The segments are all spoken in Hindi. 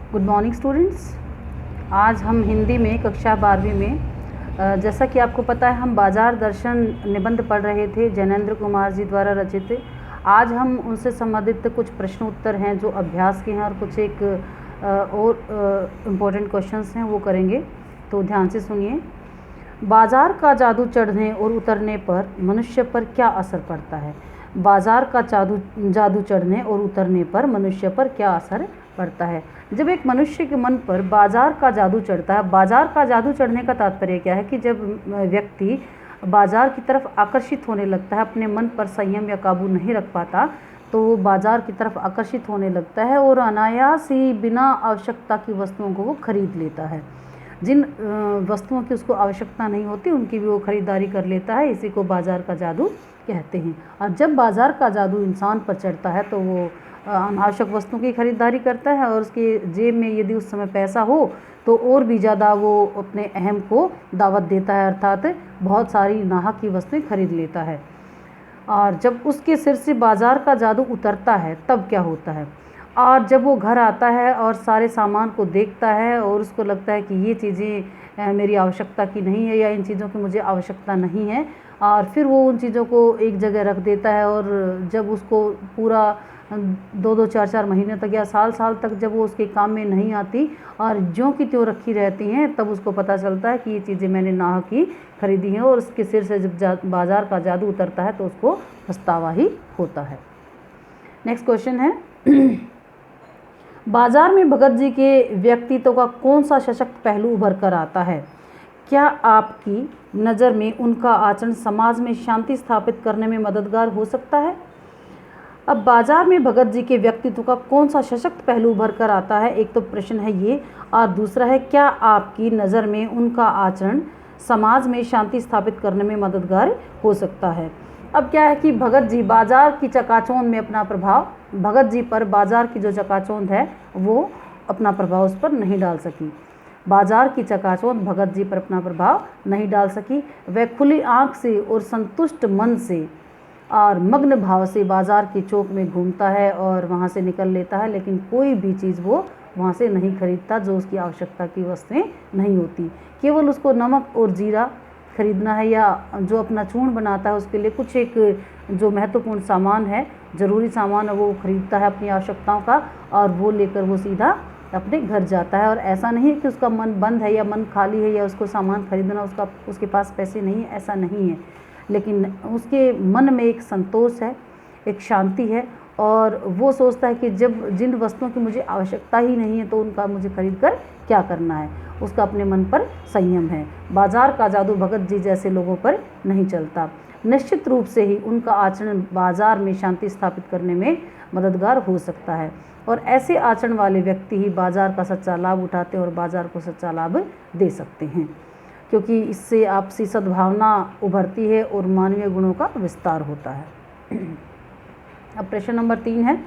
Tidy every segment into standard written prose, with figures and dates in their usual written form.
Good morning students. आज हम हिंदी में कक्षा 12वीं में जैसा कि आपको पता है हम बाजार दर्शन निबंध पढ़ रहे थे जैनेंद्र कुमार जी द्वारा रचित। आज हम उनसे संबंधित कुछ प्रश्न उत्तर हैं जो अभ्यास के हैं और कुछ एक और इम्पोर्टेंट क्वेश्चंस हैं वो करेंगे, तो ध्यान से सुनिए। बाजार का जादू चढ़ने और उतरने पर मनुष्य पर क्या असर पड़ता है? बाजार का जादू चढ़ने और उतरने पर मनुष्य पर क्या असर पड़ता है? जब एक मनुष्य के मन पर बाजार का जादू चढ़ता है, बाजार का जादू चढ़ने का तात्पर्य क्या है कि जब व्यक्ति बाजार की तरफ आकर्षित होने लगता है, अपने मन पर संयम या काबू नहीं रख पाता, तो वो बाजार की तरफ आकर्षित होने लगता है और अनायास ही बिना आवश्यकता की वस्तुओं को वो खरीद लेता है। जिन वस्तुओं की उसको आवश्यकता नहीं होती उनकी भी वो खरीदारी कर लेता है। इसी को बाजार का जादू कहते हैं। और जब बाजार का जादू इंसान पर चढ़ता है तो वो अनावश्यक वस्तुओं की खरीदारी करता है और उसके जेब में यदि उस समय पैसा हो तो और भी ज़्यादा वो अपने अहम को दावत देता है, अर्थात बहुत सारी नाहक की वस्तुएं खरीद लेता है। और जब उसके सिर से बाजार का जादू उतरता है तब क्या होता है? और जब वो घर आता है और सारे सामान को देखता है और उसको लगता है कि ये चीज़ें मेरी आवश्यकता की नहीं है या इन चीज़ों की मुझे आवश्यकता नहीं है, और फिर वो उन चीज़ों को एक जगह रख देता है। और जब उसको पूरा 2-2, 4-4 महीने तक या साल तक जब वो उसके काम में नहीं आती और ज्यों की त्यों रखी रहती हैं, तब उसको पता चलता है कि ये चीज़ें मैंने नाहक ही खरीदी हैं। और उसके सिर से जब बाजार का जादू उतरता है तो उसको पछतावा ही होता है। नेक्स्ट क्वेश्चन है, बाजार में भगत जी के व्यक्तित्व का कौन सा सशक्त पहलू उभर कर आता है? क्या आपकी नज़र में उनका आचरण समाज में शांति स्थापित करने में मददगार हो सकता है? अब बाजार में भगत जी के व्यक्तित्व का कौन सा सशक्त पहलू उभर कर आता है, एक तो प्रश्न है ये, और दूसरा है क्या आपकी नज़र में उनका आचरण समाज में शांति स्थापित करने में मददगार हो सकता है। अब क्या है कि भगत जी बाजार की चकाचौंध में अपना प्रभाव, भगत जी पर बाजार की जो चकाचौंध है वो अपना प्रभाव उस पर नहीं डाल सकी। बाजार की चकाचौंध भगत जी पर अपना प्रभाव नहीं डाल सकी। वह खुली आंख से और संतुष्ट मन से और मग्न भाव से बाजार के चौक में घूमता है और वहाँ से निकल लेता है, लेकिन कोई भी चीज़ वो वहाँ से नहीं खरीदता जो उसकी आवश्यकता की वस्तुएं नहीं होती। केवल उसको नमक और जीरा खरीदना है या जो अपना चूर्ण बनाता है उसके लिए कुछ एक जो महत्वपूर्ण सामान है, ज़रूरी सामान है, वो खरीदता है अपनी आवश्यकताओं का, और वो लेकर वो सीधा अपने घर जाता है। और ऐसा नहीं है कि उसका मन बंद है या मन खाली है या उसको सामान खरीदना उसके पास पैसे नहीं है, ऐसा नहीं है, लेकिन उसके मन में एक संतोष है, एक शांति है, और वो सोचता है कि जब जिन वस्तुओं की मुझे आवश्यकता ही नहीं है तो उनका मुझे खरीद कर क्या करना है। उसका अपने मन पर संयम है। बाजार का जादू भगत जी जैसे लोगों पर नहीं चलता। निश्चित रूप से ही उनका आचरण बाजार में शांति स्थापित करने में मददगार हो सकता है, और ऐसे आचरण वाले व्यक्ति ही बाजार का सच्चा लाभ उठाते हैं और बाजार को सच्चा लाभ दे सकते हैं, क्योंकि इससे आपसी सद्भावना उभरती है और मानवीय गुणों का विस्तार होता है। अब प्रश्न नंबर 3 है,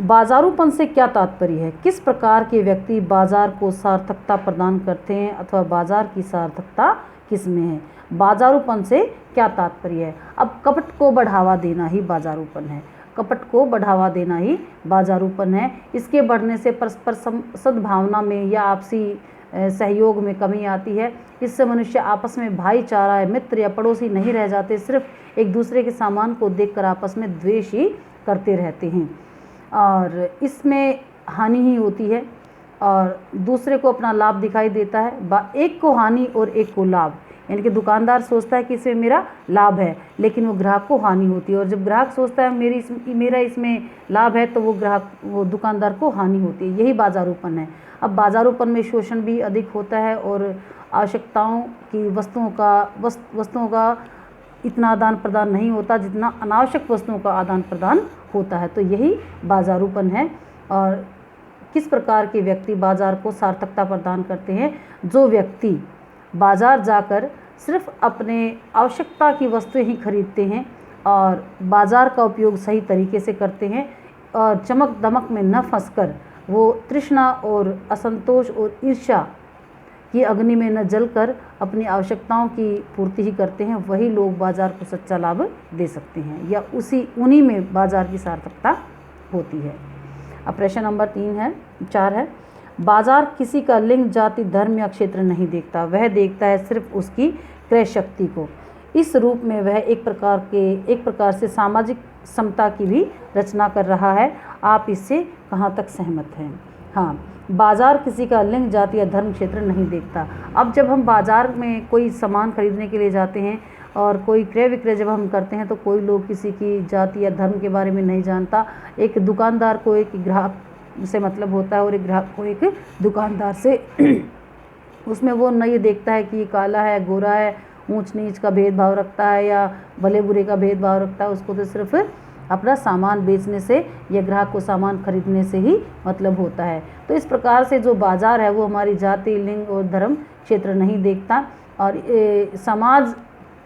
बाजारूपन से क्या तात्पर्य है? किस प्रकार के व्यक्ति बाजार को सार्थकता प्रदान करते हैं अथवा बाजार की सार्थकता किस में है? बाजारूपन से क्या तात्पर्य है? अब कपट को बढ़ावा देना ही बाजारूपन है। कपट को बढ़ावा देना ही बाजारूपन है। इसके बढ़ने से परस्पर सद्भावना में या आपसी सहयोग में कमी आती है। इससे मनुष्य आपस में भाईचारा, मित्र या पड़ोसी नहीं रह जाते, सिर्फ एक दूसरे के सामान को देखकर आपस में द्वेष ही करते रहते हैं, और इसमें हानि ही होती है और दूसरे को अपना लाभ दिखाई देता है। एक को हानि और एक को लाभ, यानी कि दुकानदार सोचता है कि इसमें मेरा लाभ है, लेकिन वो ग्राहक को हानि होती है, और जब ग्राहक सोचता है मेरा इसमें लाभ है तो वो दुकानदार को हानि होती है। यही बाजारूपन है। अब बाजारूपन में शोषण भी अधिक होता है और आवश्यकताओं की वस्तुओं का इतना आदान प्रदान नहीं होता जितना अनावश्यक वस्तुओं का आदान प्रदान होता है। तो यही बाजारूपन है। और किस प्रकार के व्यक्ति बाजार को सार्थकता प्रदान करते हैं? जो व्यक्ति बाजार जाकर सिर्फ अपने आवश्यकता की वस्तुएं ही खरीदते हैं और बाजार का उपयोग सही तरीके से करते हैं, और चमक दमक में न फंसकर वो तृष्णा और असंतोष और ईर्ष्या की अग्नि में न जलकर अपनी आवश्यकताओं की पूर्ति ही करते हैं, वही लोग बाजार को सच्चा लाभ दे सकते हैं, या उन्हीं में बाजार की सार्थकता होती है। अब प्रश्न नंबर 4 है, बाजार किसी का लिंग, जाति, धर्म या क्षेत्र नहीं देखता, वह देखता है सिर्फ उसकी क्रय शक्ति को। इस रूप में वह एक प्रकार से सामाजिक समता की भी रचना कर रहा है। आप इससे कहाँ तक सहमत हैं? हाँ, बाजार किसी का लिंग, जाति या धर्म, क्षेत्र नहीं देखता। अब जब हम बाजार में कोई सामान खरीदने के लिए जाते हैं और कोई क्रय विक्रय जब हम करते हैं तो कोई लोग किसी की जाति या धर्म के बारे में नहीं जानता। एक दुकानदार को एक ग्राहक से मतलब होता है और एक ग्राहक को एक दुकानदार से। उसमें वो न ये देखता है कि ये काला है, गोरा है, ऊंच नीच का भेदभाव रखता है या भले बुरे का भेदभाव रखता है। उसको तो सिर्फ अपना सामान बेचने से या ग्राहक को सामान खरीदने से ही मतलब होता है। तो इस प्रकार से जो बाजार है वो हमारी जाति, लिंग और धर्म, क्षेत्र नहीं देखता और समाज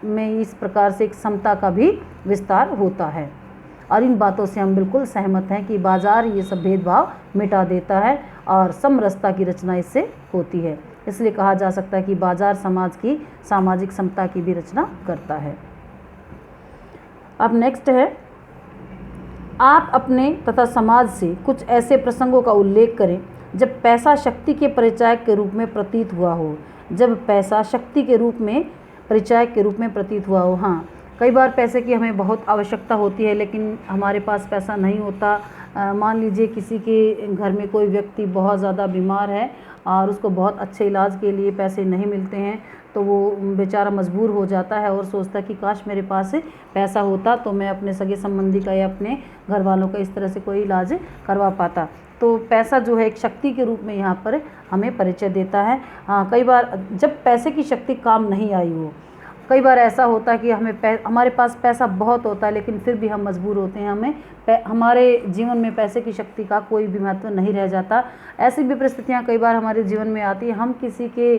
में इस प्रकार से एक समता का भी विस्तार होता है। और इन बातों से हम बिल्कुल सहमत हैं कि बाजार ये सब भेदभाव मिटा देता है और समरसता की रचना इससे होती है। इसलिए कहा जा सकता है कि बाजार समाज की सामाजिक समता की भी रचना करता है। अब नेक्स्ट है, आप अपने तथा समाज से कुछ ऐसे प्रसंगों का उल्लेख करें जब पैसा शक्ति के परिचायक के रूप में प्रतीत हुआ हो। जब पैसा शक्ति के रूप में परिचायक के रूप में प्रतीत हुआ हो। हाँ, कई बार पैसे की हमें बहुत आवश्यकता होती है लेकिन हमारे पास पैसा नहीं होता। मान लीजिए किसी के घर में कोई व्यक्ति बहुत ज़्यादा बीमार है और उसको बहुत अच्छे इलाज के लिए पैसे नहीं मिलते हैं, तो वो बेचारा मजबूर हो जाता है और सोचता है कि काश मेरे पास पैसा होता तो मैं अपने सगे संबंधी का या अपने घर वालों का इस तरह से कोई इलाज करवा पाता। तो पैसा जो है एक शक्ति के रूप में यहाँ पर हमें परिचय देता है। हाँ, कई बार जब पैसे की शक्ति काम नहीं आई हो, कई बार ऐसा होता है कि हमारे पास पैसा बहुत होता है लेकिन फिर भी हम मजबूर होते हैं, हमारे जीवन में पैसे की शक्ति का कोई भी महत्व नहीं रह जाता। ऐसी भी परिस्थितियाँ कई बार हमारे जीवन में आती है। हम किसी के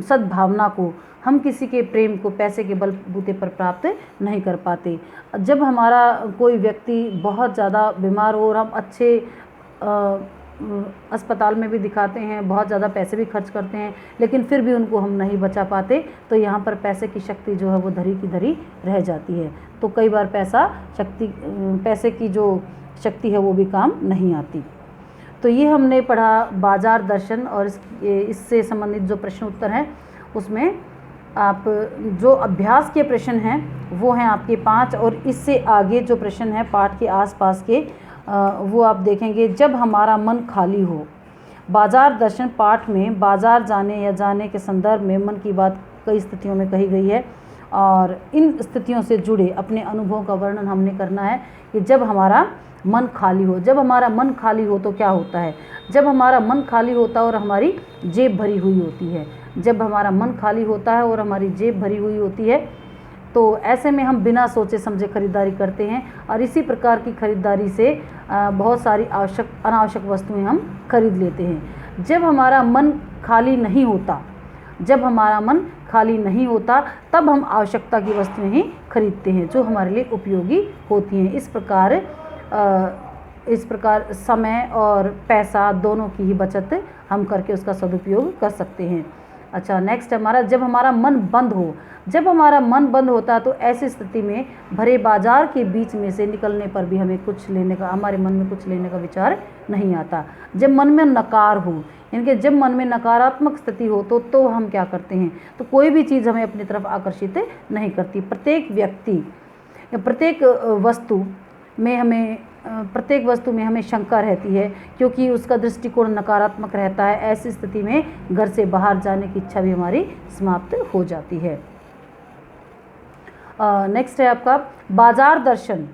सद्भावना को, हम किसी के प्रेम को पैसे के बलबूते पर प्राप्त नहीं कर पाते। जब हमारा कोई व्यक्ति बहुत ज़्यादा बीमार हो और हम अच्छे अस्पताल में भी दिखाते हैं, बहुत ज़्यादा पैसे भी खर्च करते हैं लेकिन फिर भी उनको हम नहीं बचा पाते, तो यहाँ पर पैसे की शक्ति जो है वो धरी की धरी रह जाती है। तो कई बार पैसे की जो शक्ति है वो भी काम नहीं आती। तो ये हमने पढ़ा बाजार दर्शन और इससे संबंधित जो प्रश्न उत्तर हैं उसमें आप जो अभ्यास के प्रश्न हैं वो हैं आपके 5 और इससे आगे जो प्रश्न हैं पाठ के आसपास के वो आप देखेंगे। जब हमारा मन खाली हो, बाजार दर्शन पाठ में बाजार जाने या जाने के संदर्भ में मन की बात कई स्थितियों में कही गई है और इन स्थितियों से जुड़े अपने अनुभवों का वर्णन हमने करना है कि जब हमारा मन खाली हो। जब हमारा मन खाली हो तो क्या होता है? जब हमारा मन खाली होता है और हमारी जेब भरी हुई होती है, जब हमारा मन खाली होता है और हमारी जेब भरी हुई होती है तो ऐसे में हम बिना सोचे समझे खरीदारी करते हैं और इसी प्रकार की खरीदारी से बहुत सारी अनावश्यक वस्तुएं हम खरीद लेते हैं। जब हमारा मन खाली नहीं होता, जब हमारा मन खाली नहीं होता तब हम आवश्यकता की वस्तुएं ही खरीदते हैं जो हमारे लिए उपयोगी होती हैं। इस प्रकार समय और पैसा दोनों की ही बचत हम करके उसका सदुपयोग कर सकते हैं। अच्छा, नेक्स्ट हमारा जब हमारा मन बंद हो। जब हमारा मन बंद होता है तो ऐसी स्थिति में भरे बाजार के बीच में से निकलने पर भी हमारे मन में कुछ लेने का विचार नहीं आता। जब मन में नकार हो, यानी जब मन में नकारात्मक स्थिति हो तो हम क्या करते हैं? तो कोई भी चीज़ हमें अपनी तरफ आकर्षित नहीं करती। प्रत्येक व्यक्ति या प्रत्येक वस्तु में हमें शंका रहती है क्योंकि उसका दृष्टिकोण नकारात्मक रहता है। ऐसी स्थिति में घर से बाहर जाने की इच्छा भी हमारी समाप्त हो जाती है। नेक्स्ट है आपका बाजार दर्शन।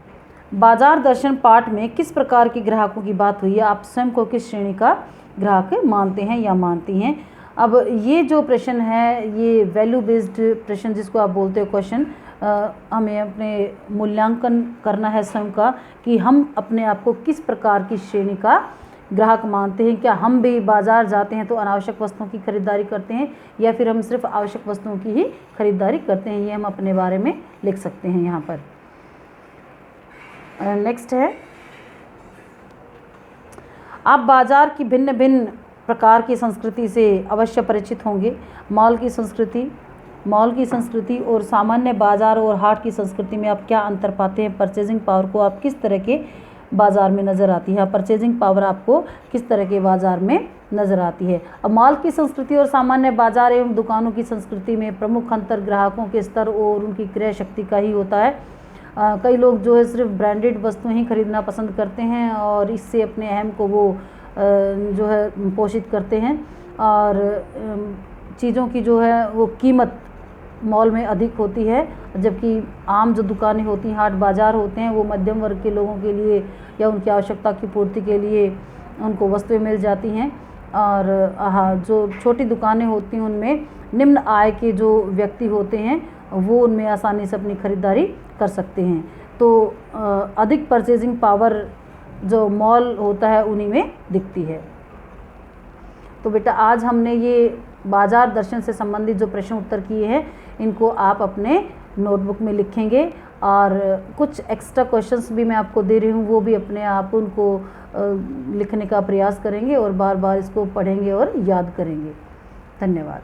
बाजार दर्शन पाठ में किस प्रकार के ग्राहकों की बात हुई है? आप स्वयं को किस श्रेणी का ग्राहक मानते हैं या मानती हैं? अब ये जो प्रश्न है ये वैल्यू बेस्ड प्रश्न जिसको आप बोलते हो क्वेश्चन, हमें अपने मूल्यांकन करना है स्वयं का कि हम अपने आप को किस प्रकार की श्रेणी का ग्राहक मानते हैं। क्या हम भी बाज़ार जाते हैं तो अनावश्यक वस्तुओं की खरीदारी करते हैं या फिर हम सिर्फ आवश्यक वस्तुओं की ही खरीदारी करते हैं? ये हम अपने बारे में लिख सकते हैं यहाँ पर। नेक्स्ट है, आप बाज़ार की भिन्न भिन्न प्रकार की संस्कृति से अवश्य परिचित होंगे। मॉल की संस्कृति और सामान्य बाजार और हाट की संस्कृति में आप क्या अंतर पाते हैं? परचेजिंग पावर को आप किस तरह के बाज़ार में नज़र आती है। परचेजिंग पावर आपको किस तरह के बाज़ार में नज़र आती है। अब मॉल की संस्कृति और सामान्य बाज़ार एवं दुकानों की संस्कृति में प्रमुख अंतर ग्राहकों के स्तर और उनकी क्रय शक्ति का ही होता है। कई लोग जो है सिर्फ ब्रांडेड वस्तुएं ही खरीदना पसंद करते हैं और इससे अपने अहम को वो जो है पोषित करते हैं, और चीज़ों की जो है वो कीमत मॉल में अधिक होती है, जबकि आम जो दुकानें होती हैं, हाट बाज़ार होते हैं, वो मध्यम वर्ग के लोगों के लिए या उनकी आवश्यकता की पूर्ति के लिए उनको वस्तुएं मिल जाती हैं। और हाँ, जो छोटी दुकानें होती हैं उनमें निम्न आय के जो व्यक्ति होते हैं वो उनमें आसानी से अपनी खरीदारी कर सकते हैं। तो अधिक परचेजिंग पावर जो मॉल होता है उन्हीं में दिखती है। तो बेटा आज हमने ये बाजार दर्शन से संबंधित जो प्रश्न उत्तर किए हैं इनको आप अपने नोटबुक में लिखेंगे, और कुछ एक्स्ट्रा क्वेश्चंस भी मैं आपको दे रही हूँ, वो भी अपने आप उनको लिखने का प्रयास करेंगे और बार बार इसको पढ़ेंगे और याद करेंगे। धन्यवाद।